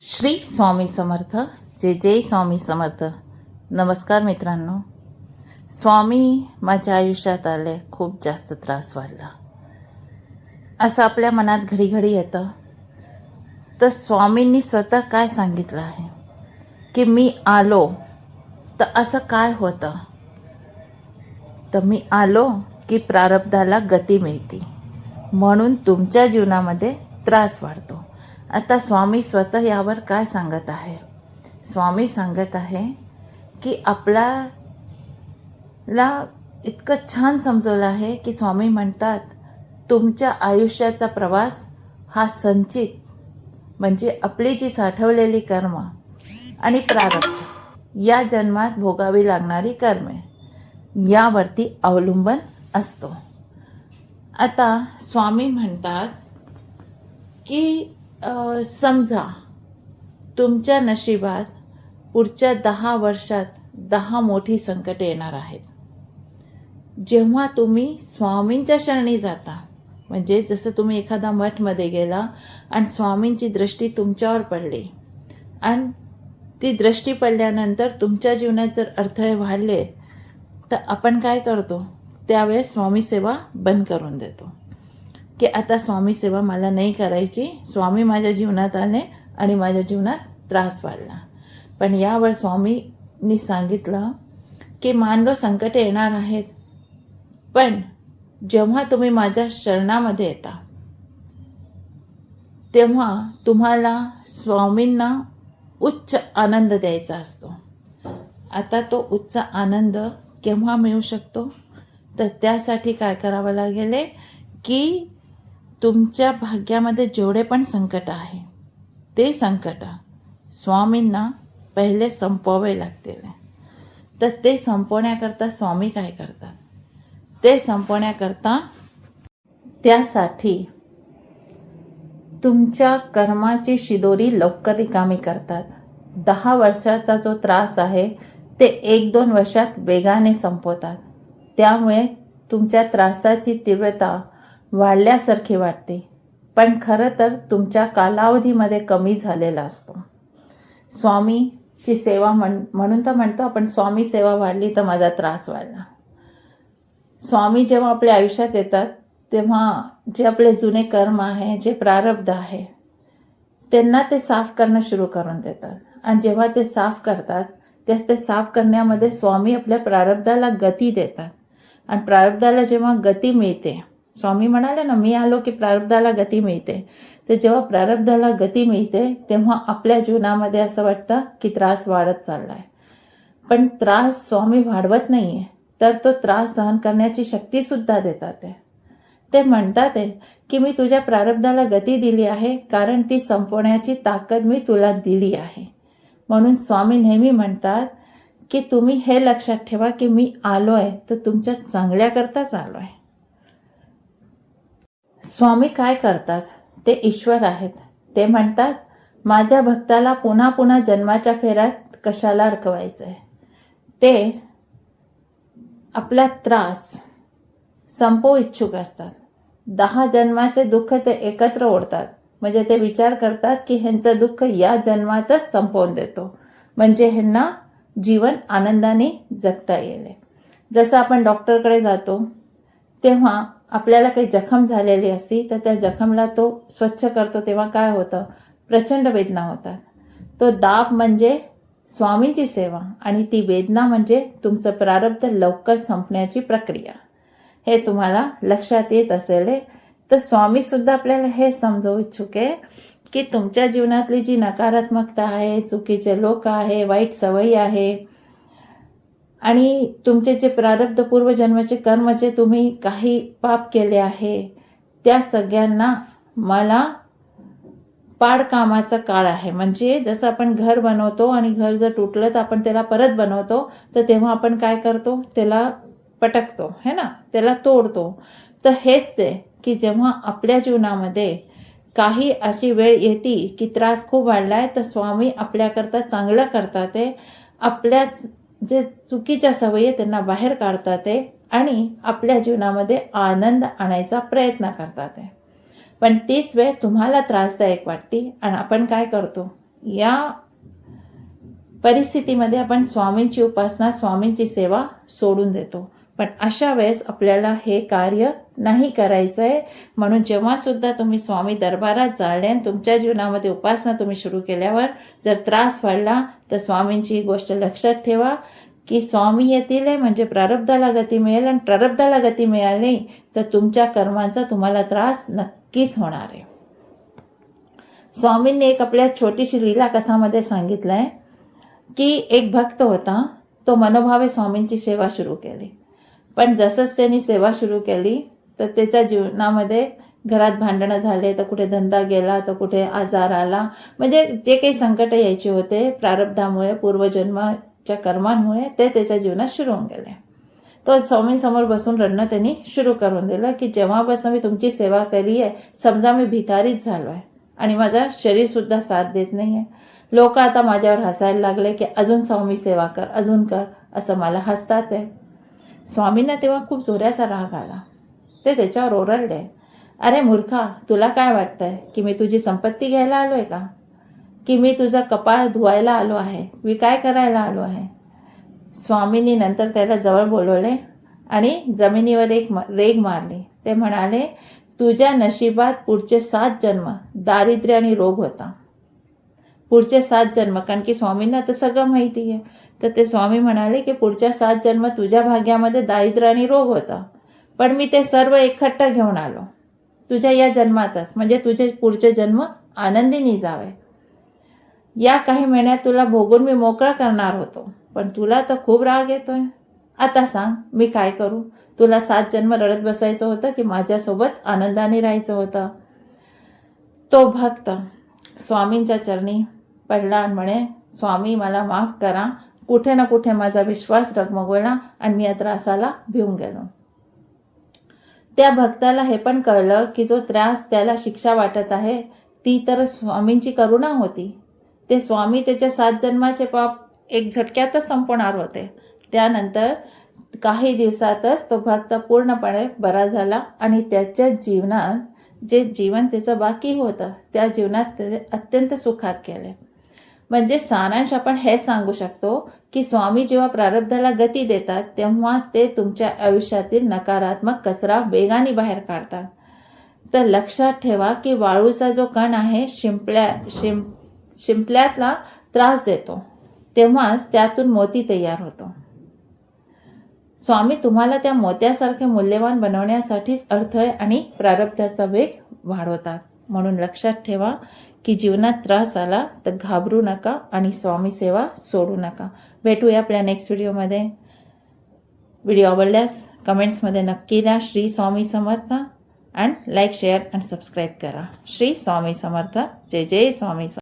श्री स्वामी समर्थ. जय जय स्वामी समर्थ. नमस्कार मित्रांनो. स्वामी माझ्या आयुष्यात आले, खूप जास्त त्रास वाढला असं आपल्या मनात घडी घडी येतं. तर स्वामींनी स्वतः काय सांगितलं आहे की मी आलो तर असं काय होतं, तर मी आलो की प्रारब्धाला गती मिळते, म्हणून तुमच्या जीवनामध्ये त्रास वाढतो. आता स्वामी स्वतः यावर काय सांगत आहे? स्वामी सांगत आहे की आपल्याला इतकं छान समजवलं आहे की स्वामी म्हणतात तुमच्या आयुष्याचा प्रवास हा संचित म्हणजे आपली जी साठवलेली कर्म आणि प्रारब्ध या जन्मात भोगावी लागणारी कर्मे यावरती अवलंबून असतो. आता स्वामी म्हणतात की समजा तुमच्या नशिबात पुढच्या 10 वर्षात 10 मोठी संकटे येणार आहेत. जेव्हा तुम्ही स्वामींच्या शरणी जाता, म्हणजे जसं तुम्ही एखादा मठमध्ये गेला आणि स्वामींची दृष्टी तुमच्यावर पडली आणि ती दृष्टी पडल्यानंतर तुमच्या जीवनात जर अडथळे वाढले तर आपण काय करतो, त्यावेळेस स्वामी सेवा बंद करून देतो की आता स्वामी सेवा मला नाही करायची. स्वामी माझ्या जीवनात आले आणि माझ्या जीवनात त्रास वाढला. पण यावर स्वामींनी सांगितलं की मानलो संकटे येणार आहेत, पण जेव्हा तुम्ही माझ्या शरणामध्ये येता तेव्हा तुम्हाला स्वामींना उच्च आनंद द्यायचा असतो. आता तो उच्च आनंद केव्हा मिळू शकतो, तर त्यासाठी काय करावं लागेल की तुमच्या भाग्यामध्ये जेवढे पण संकट आहे ते संकट स्वामींना पहिले संपवावे लागतील. तर ते संपवण्याकरता स्वामी काय करतात, ते संपवण्याकरता त्यासाठी तुमच्या कर्माची शिदोरी लवकर रिकामी करतात. 10 वर्षाचा जो त्रास आहे ते 1-2 वर्षात वेगाने संपवतात. त्यामुळे तुमच्या त्रासाची तीव्रता वाढल्यासारखी वाटते, पण खरं तर तुमच्या कालावधीमध्ये कमी झालेला असतो. स्वामीची सेवा म्हणून तर म्हणतो आपण स्वामी सेवा वाढली तर माझा त्रास वाढला. स्वामी जेव्हा आपल्या आयुष्यात येतात तेव्हा जे आपले जुने कर्म आहे, जे प्रारब्ध आहे, त्यांना ते साफ करणं सुरू करून देतात. आणि जेव्हा ते साफ करतात ते साफ करण्यामध्ये स्वामी आपल्या प्रारब्धाला गती देतात. आणि प्रारब्धाला जेव्हा गती मिळते, स्वामी म्हणाले ना मी आलो की प्रारब्धाला गती मिळते, तर जेव्हा प्रारब्धाला गती मिळते तेव्हा आपल्या जीवनामध्ये असं वाटतं की त्रास वाढत चालला आहे. पण त्रास स्वामी वाढवत नाही आहे, तर तो त्रास सहन करण्याची शक्तीसुद्धा देतात. ते म्हणतात की मी तुझ्या प्रारब्धाला गती दिली आहे कारण ती संपवण्याची ताकद मी तुला दिली आहे. म्हणून स्वामी नेहमी म्हणतात की तुम्ही हे लक्षात ठेवा की मी आलो आहे तर तुमच्या चांगल्याकरताच आलो आहे. स्वामी काय करतात, ते ईश्वर आहेत. ते म्हणतात माझ्या भक्ताला पुन्हा पुन्हा जन्माच्या फेऱ्यात कशाला अडकवायचं आहे. ते आपला त्रास संपवू इच्छुक असतात. 10 जन्माचे दुःख ते एकत्र ओढतात. म्हणजे ते विचार करतात की ह्यांचं दुःख या जन्मातच संपवून देतो, म्हणजे ह्यांना जीवन आनंदाने जगता येईल. जसं आपण डॉक्टरकडे जातो तेव्हा आपल्याला काही जखम झालेली असती तर त्या जखमला तो स्वच्छ करतो, तेव्हा काय होतं, प्रचंड वेदना होतात. तो दाब म्हणजे स्वामींची सेवा आणि ती वेदना म्हणजे तुमचं प्रारब्ध लवकर संपण्याची प्रक्रिया. हे तुम्हाला लक्षात येत असेल. तर स्वामीसुद्धा आपल्याला हे समजवू इच्छुक आहे की तुमच्या जीवनातली जी नकारात्मकता आहे, चुकीचे लोक आहे, वाईट सवयी आहे आणि तुमचे जे प्रारब्ध पूर्वजन्माचे कर्म जे तुम्ही काही पाप केले आहे त्या सगळ्यांना मला पाडकामाचा काळ आहे. म्हणजे जसं आपण घर बनवतो आणि घर जर तुटलं तर आपण त्याला परत बनवतो, तर तेव्हा आपण काय करतो, त्याला पटकतो है ना, त्याला तोडतो. तर हेच आहे की जेव्हा आपल्या जीवनामध्ये काही अशी वेळ येते की त्रास खूप वाढला आहे तर स्वामी आपल्याकरता चांगलं करतात. ते आपल्या जे चुकीच्या सवयी त्यांना बाहेर काढतात आणि आपल्या जीवनामध्ये आनंद आणायचा प्रयत्न करतात. पण तीच वेळ तुम्हाला त्रासदायक वाटते आणि आपण काय करतो, या परिस्थितीमध्ये आपण स्वामींची उपासना, स्वामींची सेवा सोडून देतो. पण अशा वेळेस आपल्याला हे कार्य नाही करायचं आहे. म्हणून जेव्हा सुद्धा तुम्ही स्वामी दरबारात जाल आणि तुमच्या जीवनामध्ये उपासना तुम्ही सुरू केल्यावर जर त्रास वाढला तर स्वामींची गोष्ट लक्षात ठेवा की स्वामी येतील आहे म्हणजे प्रारब्धाला गती मिळेल, आणि प्रारब्धाला गती मिळाली तर तुमच्या कर्मांचा तुम्हाला त्रास नक्कीच होणार आहे. स्वामींनी एक आपल्या छोटीशी लीला कथामध्ये सांगितलं आहे की एक भक्त होता, तो मनोभावे स्वामींची सेवा सुरू केली. पण जसंच त्यांनी सेवा सुरू केली तर त्याच्या जीवनामध्ये घरात भांडणं झाले, तर कुठे धंदा गेला, तर कुठे आजार आला. म्हणजे जे काही संकट यायचे होते प्रारब्धामुळे, पूर्वजन्माच्या कर्मांमुळे, ते त्याच्या जीवनात सुरू होऊन गेले. तो स्वामींसमोर बसून रडणं त्यांनी सुरू करून दिलं की जेव्हापासून मी तुमची सेवा केली आहे, समजा मी भिकारीच झालो आहे आणि माझं शरीरसुद्धा साथ देत नाही आहे. लोक आता माझ्यावर हसायला लागले की अजून स्वामी सेवा कर, अजून कर, असं मला हसतात आहे. स्वामींना तेव्हा खूप जोराचा राग आला. ते त्याच्यावर ओरडले, अरे मूर्खा, तुला काय वाटतंय की मी तुझी संपत्ती घ्यायला आलो आहे का, की मी तुझा कपाळ धुवायला आलो आहे, मी काय करायला आलो आहे. स्वामींनी नंतर त्याला जवळ बोलवले आणि जमिनीवर एक रेघ मारली. ते म्हणाले, तुझ्या नशिबात पुढचे 7 जन्म दारिद्र्य आणि रोग होता. पुढचे 7 जन्म, कारण की स्वामींना तर सगळं माहिती आहे. तर ते स्वामी म्हणाले की पुढच्या 7 जन्म तुझ्या भाग्यामध्ये दारिद्र्य आणि रोग होता, पण मी ते सर्व एकखट्ट घेऊन आलो तुझ्या या जन्मातच, म्हणजे तुझे पुढचे जन्म आनंदीने जावे. या काही महिन्यात तुला भोगून मी मोकळा करणार होतो, पण तुला तर खूप राग येतोय. आता सांग मी काय करू. तुला 7 जन्म रडत बसायचं होतं की माझ्यासोबत आनंदाने राहायचं होतं. तो भक्त स्वामींच्या चरणी पडला आणि म्हणे, स्वामी मला माफ करा, कुठे ना कुठे माझा विश्वास डगमगला आणि मी या त्रासाला भिवून गेलो. त्या भक्ताला हे पण कळलं की जो त्रास त्याला शिक्षा वाटत आहे ती तर स्वामींची करुणा होती. ते स्वामी त्याच्या 7 जन्माचे पाप एक झटक्यातच संपवणार होते. त्यानंतर काही दिवसातच तो भक्त पूर्णपणे बरा झाला आणि त्याच्या जीवनात जे जीवन त्याचं बाकी होतं त्या जीवनात ते अत्यंत सुखात गेले. म्हणजे सारांश आपण हे सांगू शकतो की स्वामी जेव्हा प्रारब्धाला गती देतात तेव्हा ते तुमच्या आयुष्यातील नकारात्मक कचरा वेगाने बाहेर काढतात. तर लक्षात ठेवा की वाळूचा जो कण आहे शिंपल्यातला त्रास देतो तेव्हाच त्यातून मोती तयार होतो. स्वामी तुम्हाला त्या मोत्यासारखे मूल्यवान बनवण्यासाठीच अडथळे आणि प्रारब्धाचा वेग वाढवतात. म्हणून लक्षात ठेवा की जीवनात त्रास आला तर घाबरू नका आणि स्वामी सेवा सोडू नका. भेटूया आपल्या नेक्स्ट व्हिडिओमध्ये. व्हिडिओ आवडल्यास कमेंट्समध्ये नक्की द्या. Shri Swami Samarth. And like, share and subscribe करा. श्री स्वामी समर्थ. जय जय स्वामी समर्थ.